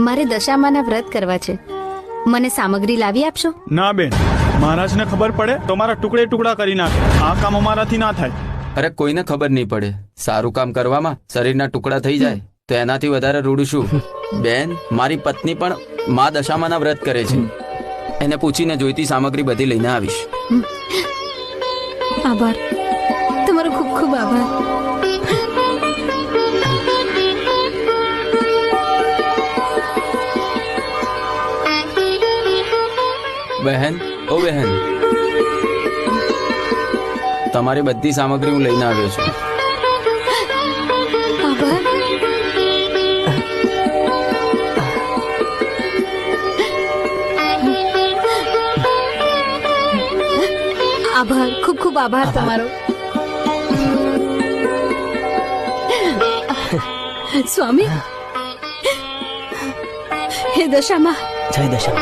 મારે દશામાના વ્રત કરવા છે. મને સામગ્રી લાવી આપશો? ના બેન, મહારાજને ખબર પડે તો મારા ટુકડે ટુકડા કરી નાખે. આ કામ અમારાથી ના થાય. અરે કોઈને ખબર નહીં પડે. સારું કામ કરવામાં શરીરના ટુકડા થઈ જાય તો એનાથી વધારે રૂડું શું? બેન, મારી પત્ની પણ મા દશામાના વ્રત કરે છે. એને પૂછીને જોઈતી સામગ્રી બધી લઈને આવીશ. આભાર, તમારો ખૂબ ખૂબ આભાર. બહેન, ઓ બહેન, તમારી બધી સામગ્રી હું લઈને આવ્યો છું. આભાર. આભાર, ખૂબ ખૂબ આભાર તમારો. સ્વામી, હે દશામાં, જય દશા.